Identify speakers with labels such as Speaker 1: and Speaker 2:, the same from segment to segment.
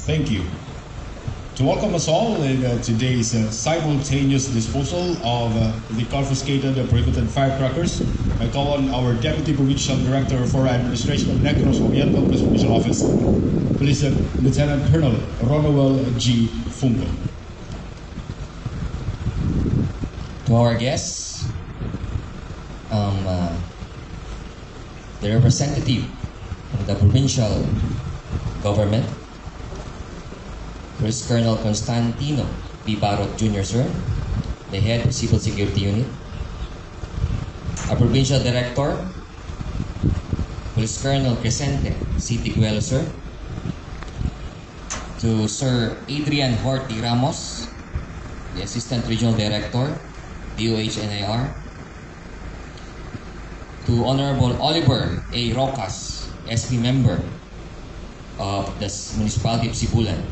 Speaker 1: Thank you. To welcome us all in today's simultaneous disposal of the confiscated prohibited firecrackers, I call on our Deputy Provincial Director for Administration of Negros Oriental Police Provincial Office, Police Lieutenant Colonel Ronowell G. Fungo.
Speaker 2: To our guests, the representative of the provincial government, Police Colonel Constantino P. Barot Jr., sir, the head of Civil Security Unit, our provincial director, Police Colonel Crescente C. Tiguelo, sir, to Sir Adrian Horty Ramos, the Assistant Regional Director, DOH-NIR, to Honorable Oliver A. Rocas, SP member of the Municipality of Sibulan,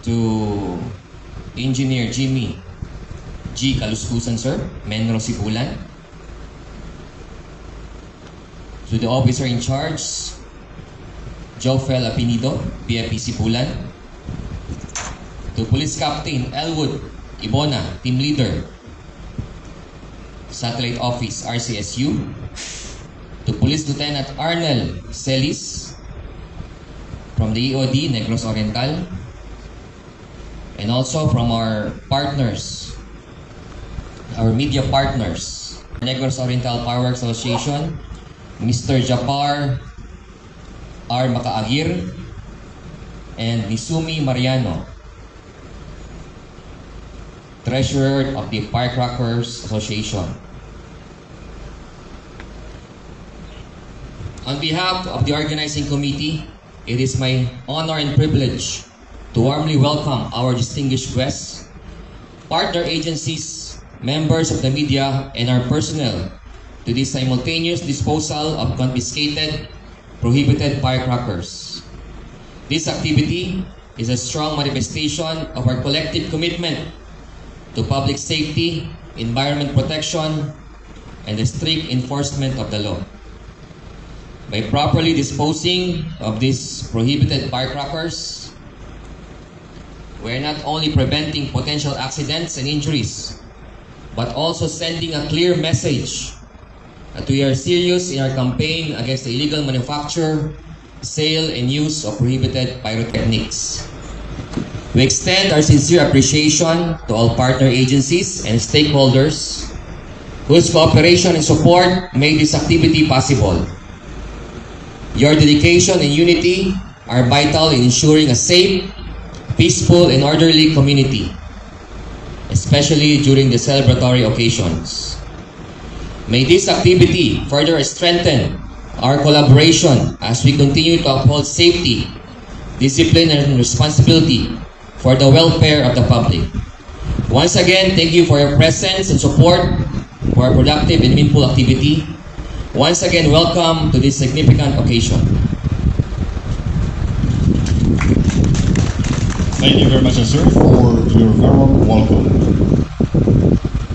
Speaker 2: to Engineer Jimmy G. Kaluskusan, sir, Menro Sibulan, to the officer in charge, Jofel Apinido, PFP Sibulan, to Police Captain Elwood Ibona, Team Leader, Satellite Office, RCSU, to Police Lieutenant Arnel Celis from the EOD, Negros Oriental, and also from our partners, our media partners, Negros Oriental Fireworks Association, Mr. Japar R. Makaagir, and Nisumi Mariano, Treasurer of the Firecrackers Association. On behalf of the organizing committee, it is my honor and privilege to warmly welcome our distinguished guests, partner agencies, members of the media, and our personnel to this simultaneous disposal of confiscated, prohibited firecrackers. This activity is a strong manifestation of our collective commitment to public safety, environment protection, and the strict enforcement of the law. By properly disposing of these prohibited firecrackers, we are not only preventing potential accidents and injuries, but also sending a clear message that we are serious in our campaign against the illegal manufacture, sale, and use of prohibited pyrotechnics. We extend our sincere appreciation to all partner agencies and stakeholders whose cooperation and support made this activity possible. Your dedication and unity are vital in ensuring a safe, peaceful, and orderly community, especially during the celebratory occasions. May this activity further strengthen our collaboration as we continue to uphold safety, discipline, and responsibility for the welfare of the public. Once again, thank you for your presence and support for our productive and meaningful activity. Once again, welcome to this significant occasion.
Speaker 1: Thank you very much, sir, for your very warm welcome.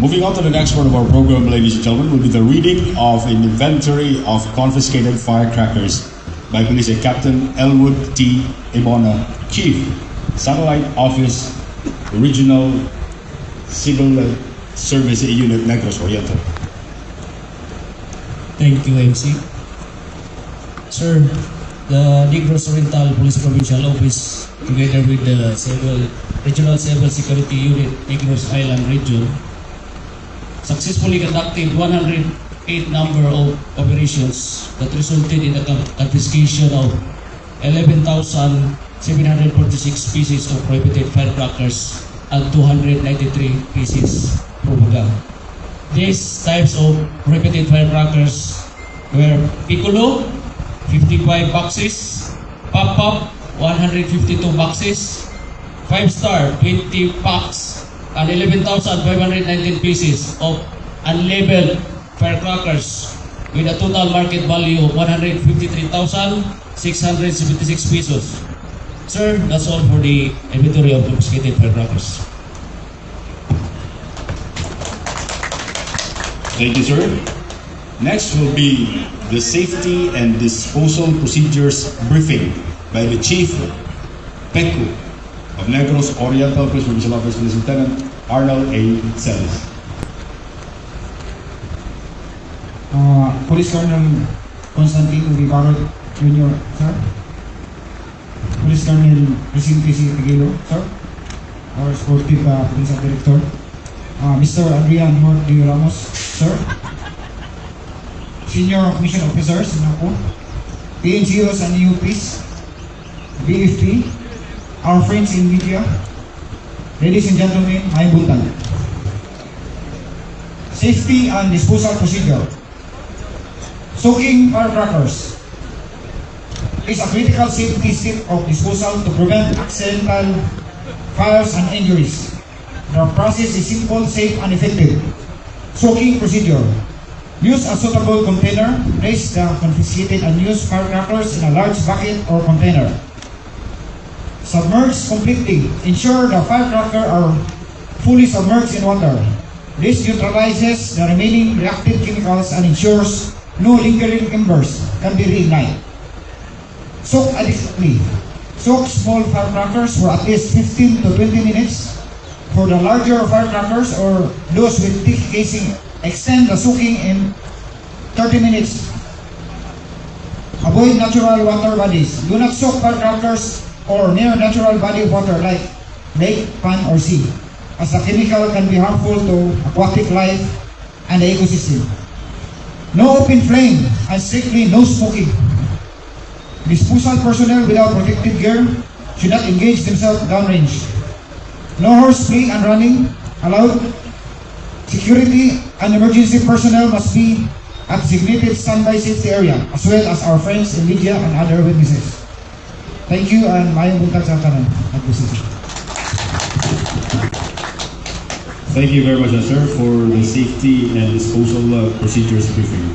Speaker 1: Moving on to the next part of our program, ladies and gentlemen, will be the reading of an inventory of confiscated firecrackers by Police Captain Elwood T. Ibona, Chief, Satellite Office, Regional Civil Service Unit, Negros Oriental.
Speaker 3: Thank you, MC. Sir, the Negros Oriental Police Provincial Office, together with the Regional Civil Security Unit, Negros Island Region, successfully conducted 108 number of operations that resulted in the confiscation of 11,746 pieces of prohibited firecrackers and 293 pieces of propaganda. These types of prohibited firecrackers were Piccolo, 55 boxes, Pop-Pop, 152 boxes, 5-star, 20 packs, and 11,519 pieces of unlabeled firecrackers with a total market value of 153,676 pesos. Sir, that's all for the inventory of confiscated firecrackers.
Speaker 1: Thank you, sir. Next will be the Safety and Disposal Procedures Briefing by the Chief PECU of Negros Oriental Police Provincial Office, Police Lieutenant Arnold A. Celis.
Speaker 4: Police Colonel Constantine Uribarro Jr., sir. Police Colonel Presidente C. Teguilo, sir. Our Sportive Police Director. Mr. Adrian Jorge Ramos, sir. Senior Commission Officers, PNGOs and UPs, BFP, our friends in media, ladies and gentlemen, may buntag. Safety and disposal procedure. Soaking firecrackers is a critical safety step of disposal to prevent accidental fires and injuries. The process is simple, safe, and effective. Soaking procedure. Use a suitable container. Place the confiscated and used firecrackers in a large bucket or container. Submerge completely. Ensure the firecrackers are fully submerged in water. This neutralizes the remaining reactive chemicals and ensures no lingering embers can be reignited. Soak adequately. Soak small firecrackers for at least 15 to 20 minutes. For the larger firecrackers or those with thick casing, extend the soaking in 30 minutes. Avoid natural water bodies. Do not soak firecrackers or near natural body of water like lake, pond, or sea, as the chemical can be harmful to aquatic life and the ecosystem. No open flame and strictly no smoking. Disposal personnel without protective gear should not engage themselves downrange. No horseplay and running allowed. Security and emergency personnel must be at designated standby safety area, as well as our friends in media and other witnesses. Thank you, and mayong buntag sa tanan.
Speaker 1: Thank you very much, sir, for the safety and disposal procedures briefing.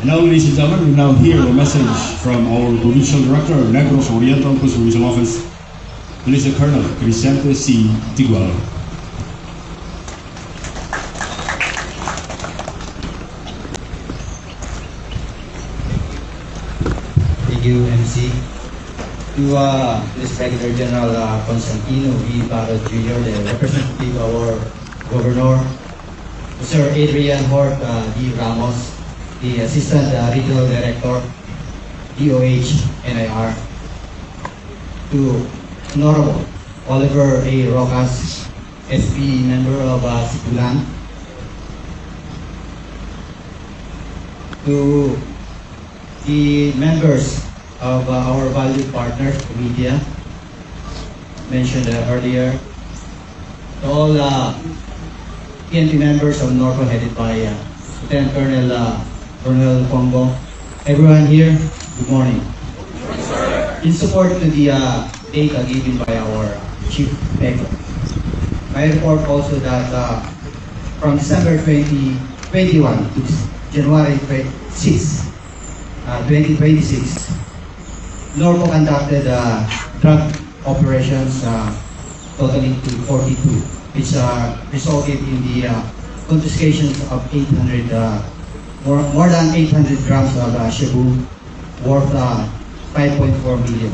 Speaker 1: Now, ladies and gentlemen, we now hear a message from our Provincial Director of Negros Oriental Police Provincial Office, Police Colonel Crisente C. Tigual.
Speaker 5: Thank you, MC. To this Brigadier General Constantino V. Barrett Jr., the representative of our Governor, Mr. Adrian Hort D. Ramos, the Assistant Regional Director, DOH NIR, to Honorable Oliver A. Rocas, SP member of Sipulan, to the members of our valued partners, the media, mentioned earlier, to all PNP members of NORCO headed by Lieutenant Colonel Congo, everyone here, good morning. In support to the data given by our Chief PECU, I report also that from December 2021 to January 6, 2026, NORCO conducted drug operations totaling to 42, which resulted in the confiscation of more than 800 grams of Shabu worth 5.4 million.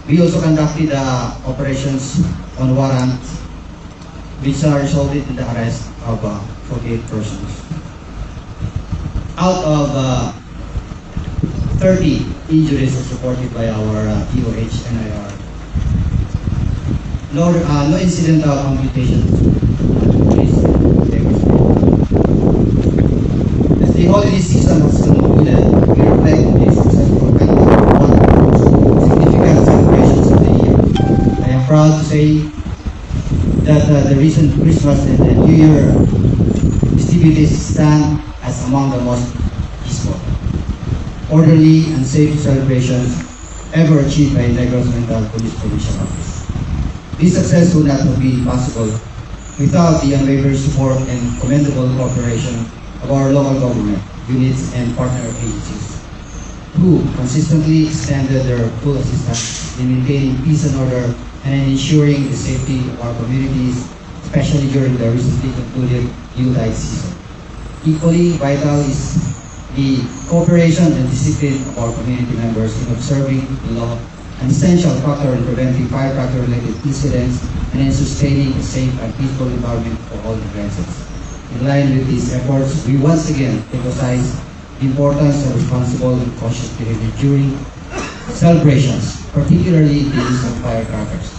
Speaker 5: We also conducted operations on warrant, which resulted in the arrest of 48 persons. Out of 30 injuries as reported by our DOH NIR. No incidental complications. As the holiday season has concluded, we reflect on the successful and significant celebrations of the year. I am proud to say that the recent Christmas and the New Year festivities stand as among the most peaceful, orderly, and safe celebrations ever achieved by Negros Oriental Police Provincial Office. This success would not be possible without the unwavering support and commendable cooperation of our local government units and partner agencies, who consistently extended their full assistance in maintaining peace and order and in ensuring the safety of our communities, especially during the recently concluded Yuletide season. Equally vital is the cooperation and discipline of our community members in observing the law, an essential factor in preventing firecracker-related incidents and in sustaining a safe and peaceful environment for all the residents. In line with these efforts, we once again emphasize the importance of responsible and cautious behavior during celebrations, particularly the use of firecrackers,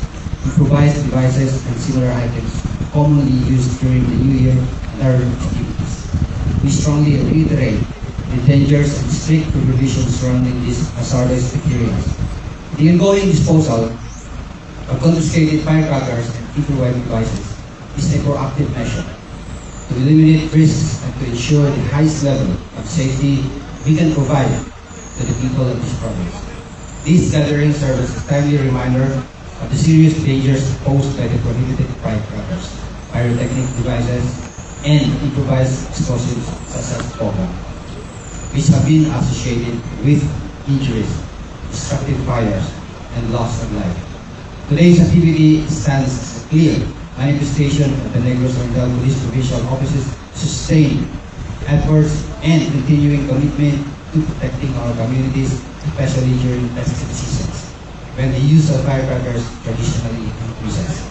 Speaker 5: improvised devices and similar items commonly used during the New Year and other activities. We strongly reiterate the dangers and strict prohibitions surrounding these hazardous materials. The ongoing disposal of confiscated firecrackers and improvised devices is a proactive measure to eliminate risks and to ensure the highest level of safety we can provide to the people of this province. These gatherings serve as a timely reminder of the serious dangers posed by the prohibited firecrackers, pyrotechnic devices, and improvised explosives such as bomba, which have been associated with injuries, destructive fires, and loss of life. Today's activity stands as a clear manifestation of the Negros Oriental Police Provincial Office's sustained efforts and continuing commitment to protecting our communities, especially during festive seasons, when the use of firecrackers traditionally increases.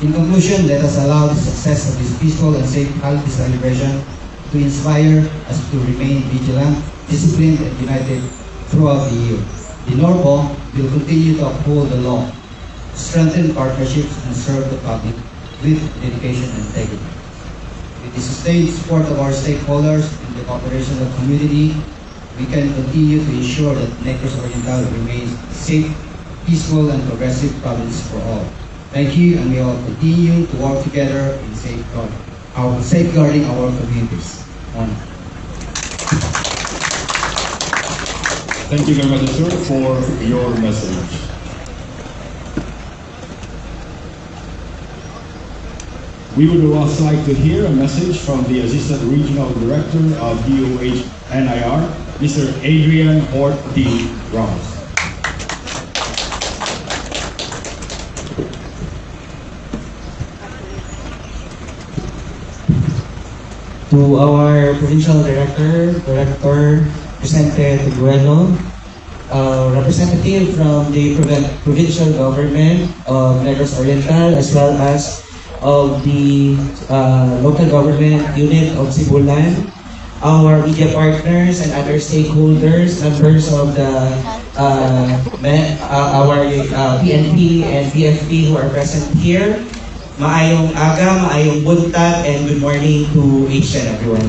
Speaker 5: In conclusion, let us allow the success of this peaceful and safe holiday celebration to inspire us to remain vigilant, disciplined, and united throughout the year. The NORPO will continue to uphold the law, strengthen partnerships, and serve the public with dedication and integrity. With the sustained support of our stakeholders and the cooperation of the community, we can continue to ensure that Negros Oriental remains a safe, peaceful, and progressive province for all. Thank you, and we all continue to work together in safeguarding our communities.
Speaker 1: Thank you very much, sir, for your message. We would also like to hear a message from the Assistant Regional Director of DOH NIR, Mr. Adrian Hort D. Ramos.
Speaker 6: To our Provincial Director Vicente Tigueno, representative from the Provincial Government of Negros Oriental, as well as of the local government unit of Sibulan, our media partners and other stakeholders, members of the our PNP and PFP who are present here. Maayong aga, maayong buntag, and good morning to each and everyone.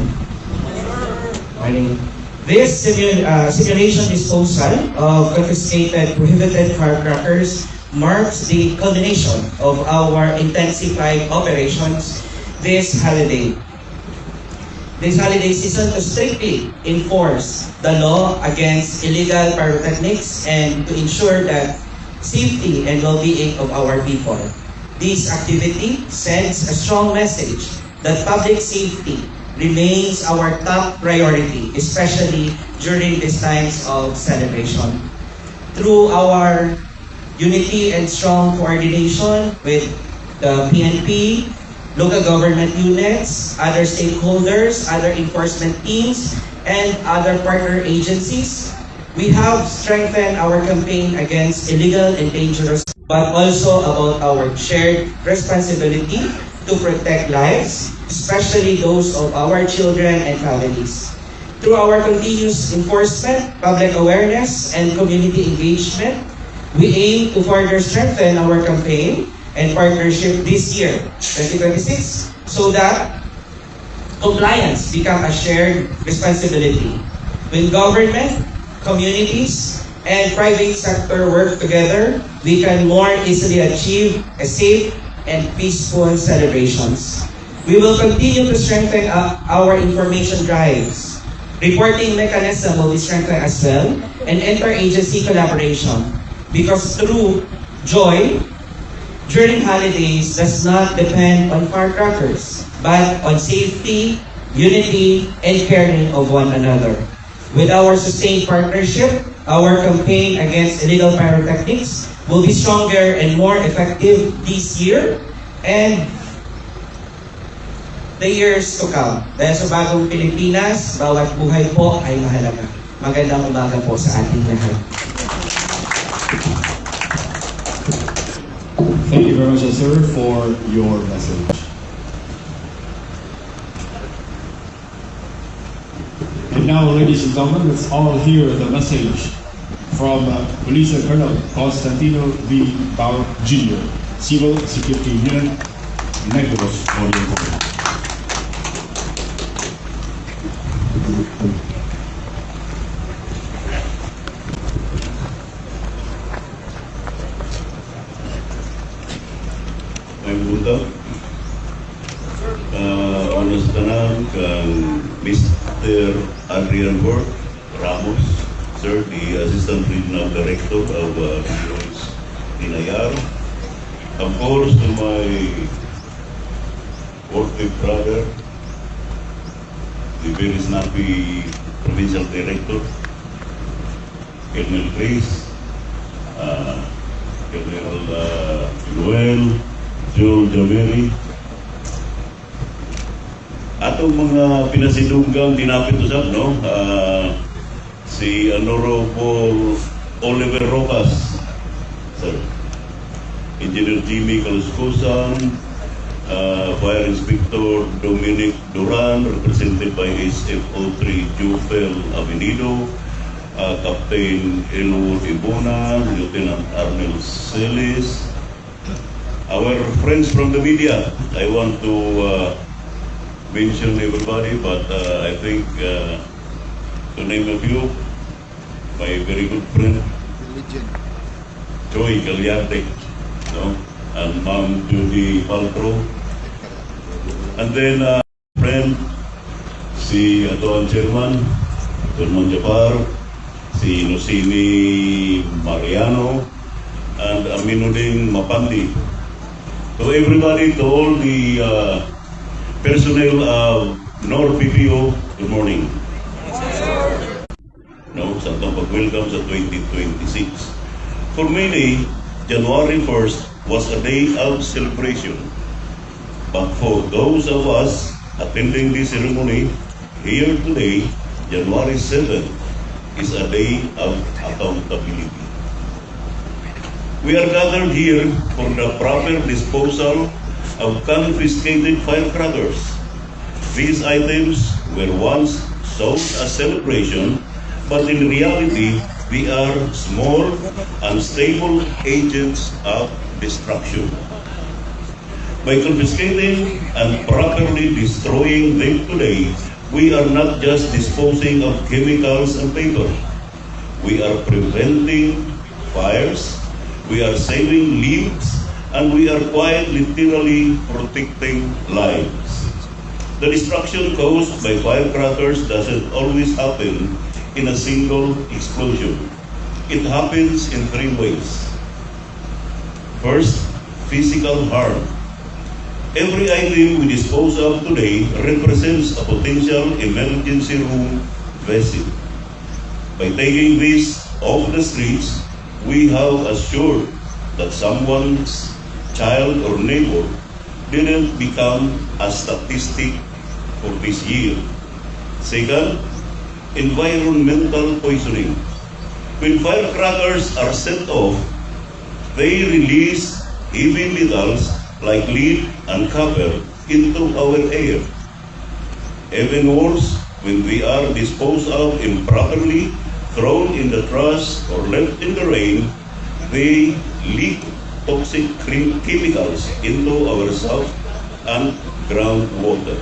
Speaker 6: Morning. This simulation disposal of confiscated prohibited firecrackers marks the culmination of our intensified operations this holiday season to strictly enforce the law against illegal pyrotechnics and to ensure that safety and well-being of our people. This activity sends a strong message that public safety remains our top priority, especially during these times of celebration. Through our unity and strong coordination with the PNP, local government units, other stakeholders, other enforcement teams, and other partner agencies, we have strengthened our campaign against illegal and dangerous, but also about our shared responsibility to protect lives, especially those of our children and families. Through our continuous enforcement, public awareness, and community engagement, we aim to further strengthen our campaign and partnership this year, 2026, so that compliance becomes a shared responsibility. When government, communities, and private sector work together, we can more easily achieve a safe and peaceful celebrations. We will continue to strengthen our information drives. Reporting mechanism will be strengthened as well, and interagency collaboration. Because true joy during holidays does not depend on firecrackers, but on safety, unity, and caring of one another. With our sustained partnership, our campaign against illegal pyrotechnics will be stronger and more effective this year, and the years to come. Dahil sa bagong Pilipinas, bawat buhay po ay mahalaga. Magandang umaga po sa ating lahat.
Speaker 1: Thank you very much, sir, for your message. And now, ladies and gentlemen, let's all hear the message from Police Colonel Constantino V. Bauer Jr., Civil Security Unit, Negros Oriental.
Speaker 7: May buntag. Honest tanan kang Mr. Adrian Borg Ramos, sir, the Assistant Regional Director of Heroes Ninayar. Of course, to my worthy brother, the very snappy Provincial Director, Colonel Grace, Colonel Noel, Joel Jameri, atong mga pinasidunggang dinapit usap, no? Si Honorable Oliver Rojas, sir, Engineer Jimmy Caluscosan, Fire Inspector Dominic Duran, represented by SFO3 Jufel Avenido, Captain Elwood Ibona, Lieutenant Arnel Celis, our friends from the media. I want to mention everybody, but I think to name a few, my very good friend Joy Gagliarte, no? And Ma'am Judy Paltro, and then friend si Atuan Chairman Turman Japar, si Nusini Mariano, and Aminuddin Mapandi. To everybody, to all the personnel of NOR PPO, good morning. No, sa pag-welcome sa 2026. For many, January 1st was a day of celebration. But for those of us attending this ceremony here today, January 7th is a day of accountability. We are gathered here for the proper disposal of confiscated firecrackers. These items were once sold as celebration, but in reality, they are small, unstable agents of destruction. By confiscating and properly destroying them today, we are not just disposing of chemicals and paper. We are preventing fires, we are saving lives, and we are quite literally protecting lives. The destruction caused by firecrackers doesn't always happen in a single explosion. It happens in three ways. First, physical harm. Every item we dispose of today represents a potential emergency room visit. By taking this off the streets, we have assured that someone's child or neighbor didn't become a statistic for this year. Second, environmental poisoning. When firecrackers are set off, they release heavy metals like lead and copper into our air. Even worse, when they are disposed of improperly, thrown in the trash or left in the rain, they leak toxic chemicals into our south and groundwater.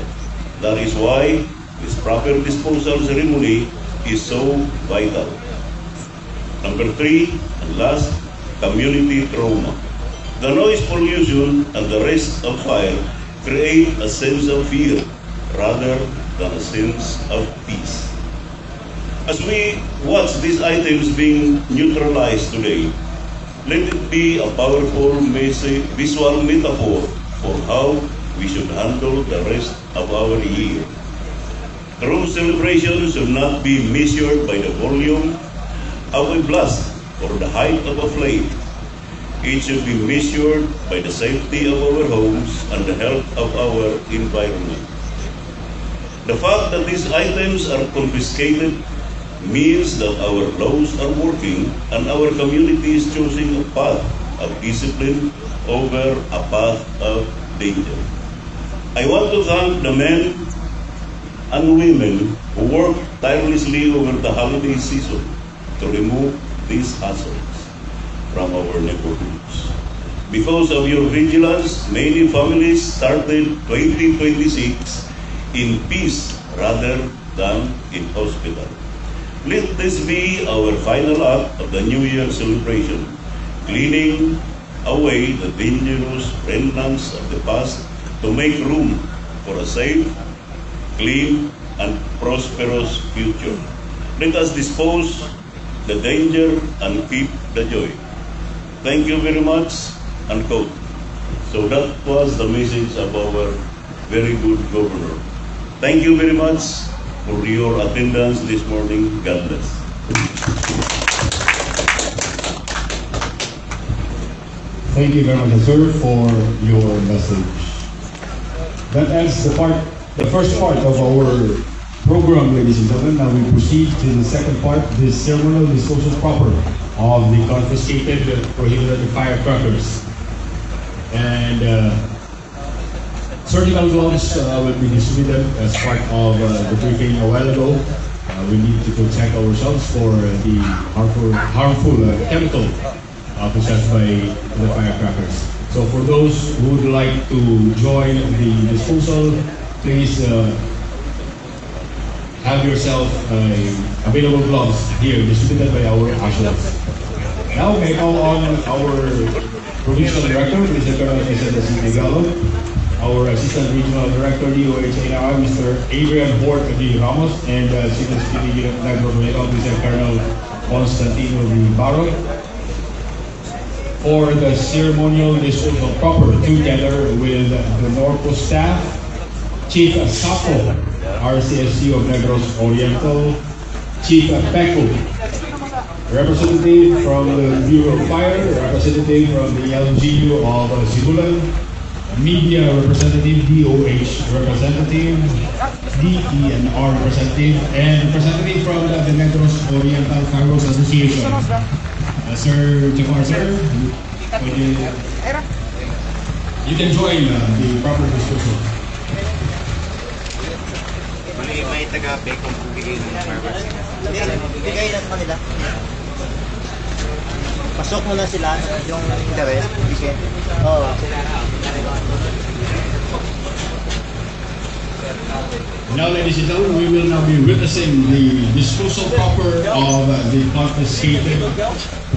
Speaker 7: That is why this proper disposal ceremony is so vital. Number three, and last, community trauma. The noise pollution and the risk of fire create a sense of fear rather than a sense of peace. As we watch these items being neutralized today, let it be a powerful visual metaphor for how we should handle the rest of our year. True celebration should not be measured by the volume of a blast or the height of a flame. It should be measured by the safety of our homes and the health of our environment. The fact that these items are confiscated means that our laws are working and our community is choosing a path of discipline over a path of danger. I want to thank the men and women who worked tirelessly over the holiday season to remove these hazards from our neighborhoods. Because of your vigilance, many families started 2026 in peace rather than in hospital. Let this be our final act of the New Year celebration, cleaning away the dangerous remnants of the past to make room for a safe, clean, and prosperous future. Let us dispose the danger and keep the joy. Thank you very much, unquote. So that was the message of our very good governor. Thank you very much for your attendance this morning. God bless.
Speaker 1: Thank you very much, sir, for your message. That ends the first part of our program, ladies and gentlemen. Now we proceed to the second part, the ceremonial disposal proper of the confiscated prohibited firecrackers. And surgical gloves will be distributed as part of the briefing a while ago. We need to protect ourselves for the harmful chemical possessed by the firecrackers. So for those who would like to join the disposal, please have yourself available gloves here distributed by our ushers. Now may call on our Provincial Director, Mr. Colonel Igalo, our Assistant Regional Director, DOH-ANR, Mr. Adrian Hort D. Ramos, and Senior Security Unit Member, Mr. Colonel Constantino V. Barro, for the ceremonial disposal proper, together with the Norco staff, Chief Sapo, RCSU of Negros Oriental, Chief Peco, representative from the Bureau of Fire, representative from the LGU of Sibulan, media representative, DOH representative, DENR representative, and representative from the Negros Oriental Fireworks Association. Sir Jafar, sir, you can join the proper disposal.
Speaker 8: May taga-Becom bigay ng fireworks. Bigay na sa kanila. Pasok mo na sila yung interest. Oo.
Speaker 1: Now, ladies and gentlemen, we will now be witnessing the disposal proper of the confiscated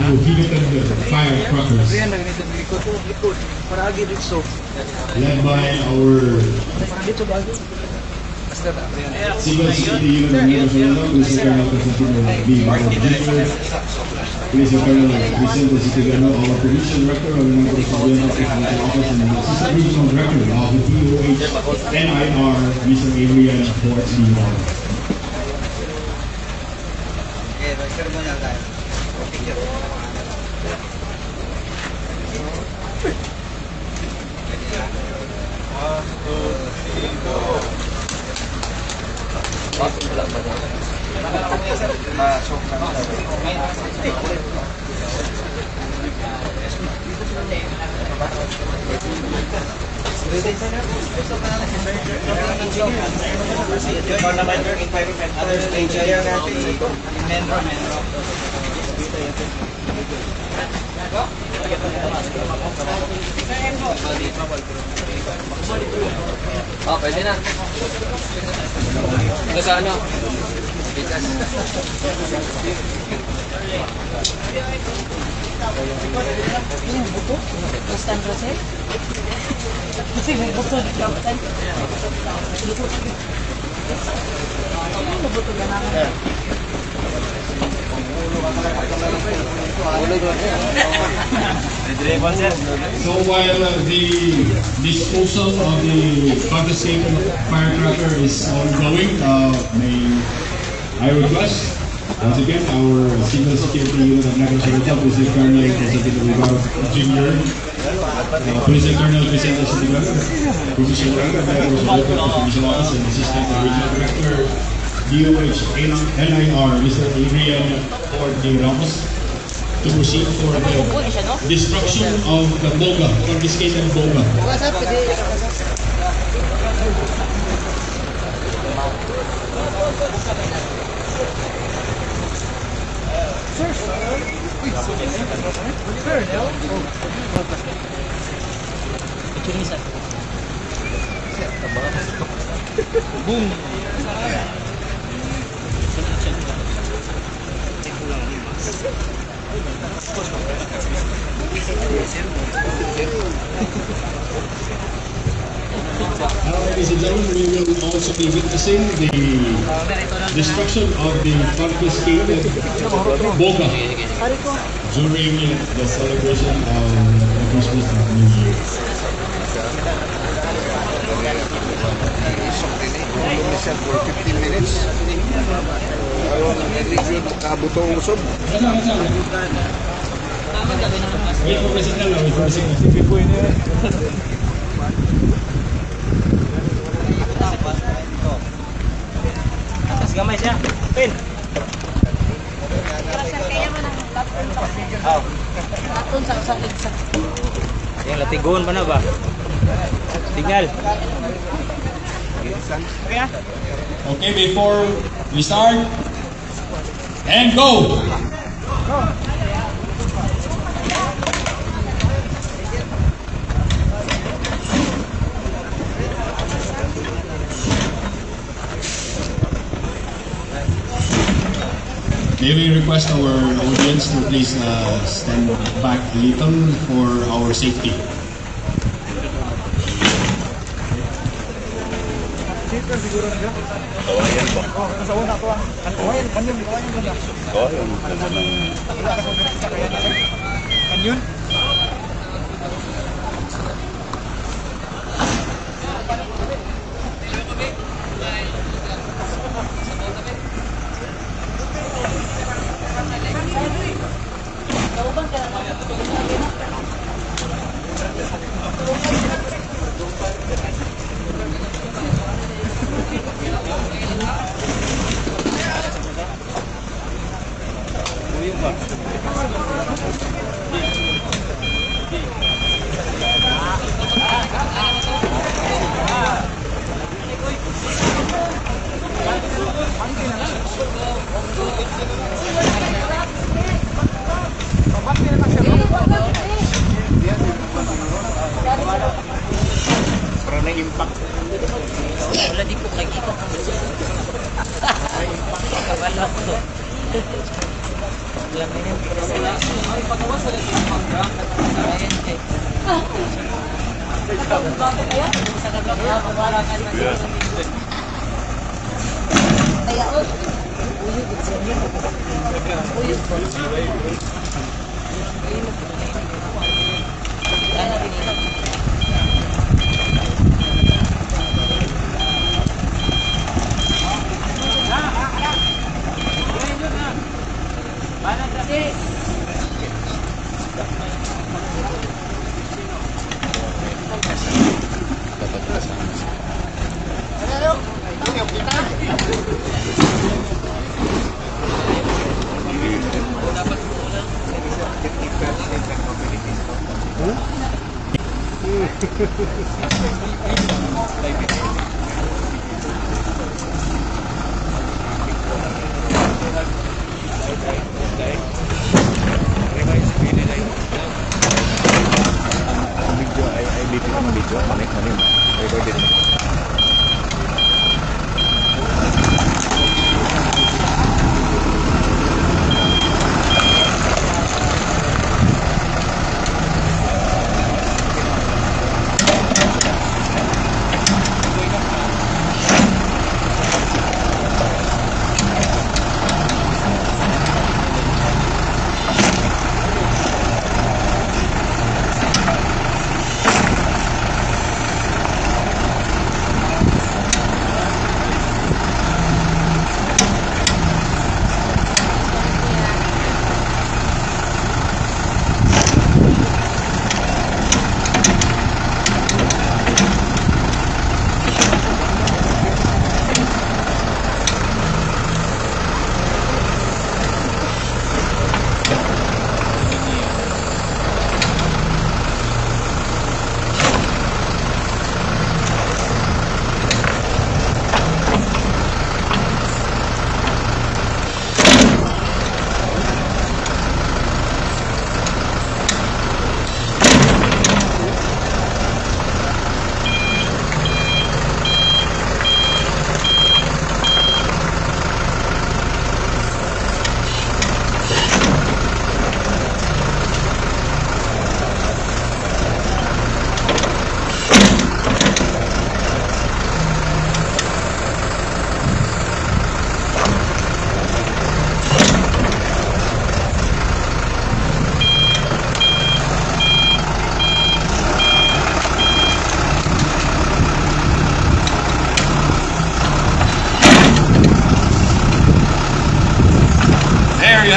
Speaker 1: prohibited firecrackers, led by our Civil Security Unit Member, Mr. Colonel Constantino B. Barro, Mr. Colonel Vicente Sitigano, our Provincial Director of the Negros Oriental Office, and the Assistant Regional Director of the DOH-NIR, Mr. Adrian Hort D. Barro.
Speaker 2: Oh, pwede na. Ito sa ano? Bigas.
Speaker 9: Yung buto? Gusto ang rosel? Kasi may buto di kapitan. Ano buto ka naman?
Speaker 1: So while the disposal of the confiscated firecracker is ongoing, may I request Once again, our Civil Security Unit of Negros Oriental, Police Colonel Representative Rivaro Jr., Police Colonel Vicente Sitigan, Provincial Director of Negros Oriental Provincial Office, and Assistant Regional Director, DOH NIR, Mr. Adrian Ford de Ramos, to proceed for the destruction of the boga, confiscated boga.
Speaker 8: Boom!
Speaker 1: Now, ladies and gentlemen, we will also be witnessing the destruction of the confiscated boga during the celebration of the Christmas and New Year.
Speaker 8: For 15 minutes. Kabutong usog.
Speaker 1: Wait for President lang, wait for President.
Speaker 8: Mas gamay siya. Pin.
Speaker 9: Kaya man ang laton sa laton sa ligsa.
Speaker 8: Yung latigon ba na ba? Tinggal.
Speaker 1: Okay, before we start, and go! May we request our audience to please stand back a little for our safety.
Speaker 7: Kawayan ba?
Speaker 8: Kanyon? Parang na-impact.
Speaker 9: Wala di ko kagikot. Kabalo ko. Wala na yan. Ang pagawa sa lahat ng mga ayan eh. Sa kabalo mawala ka na. Kaya uyog it sa niyo. Uyog ko. Ano binigay?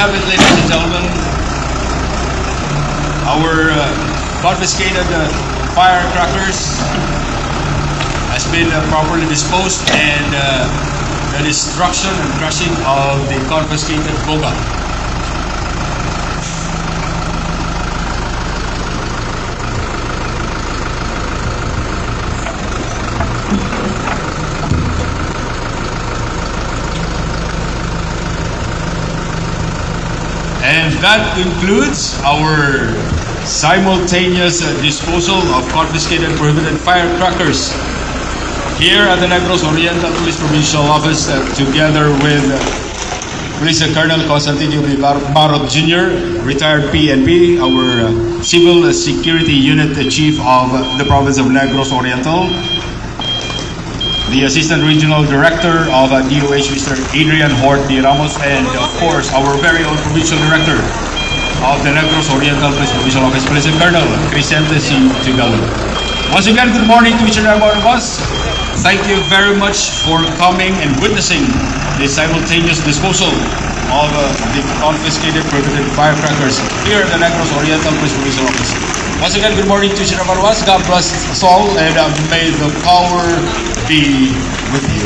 Speaker 1: have it, ladies and gentlemen. Our confiscated firecrackers has been properly disposed, and the destruction and crushing of the confiscated boga. And that concludes our simultaneous disposal of confiscated prohibited firecrackers here at the Negros Oriental Police Provincial Office, together with Police Colonel Constantino B. Barot Jr., retired PNP, our Civil Security Unit Chief of the Province of Negros Oriental, the Assistant Regional Director of DOH, Mr. Adrian Hort D. Ramos, and of course, our very own Provincial Director of the Negros Oriental Police Provincial Office, Police Colonel Crisente C. Tigalo. Once again, good morning to each and every one of us. Thank you very much for coming and witnessing the simultaneous disposal of the confiscated prohibited firecrackers here at the Negros Oriental Police Provincial Office. Once again, good morning to each and every one of us. God bless us all, and may the power be with you.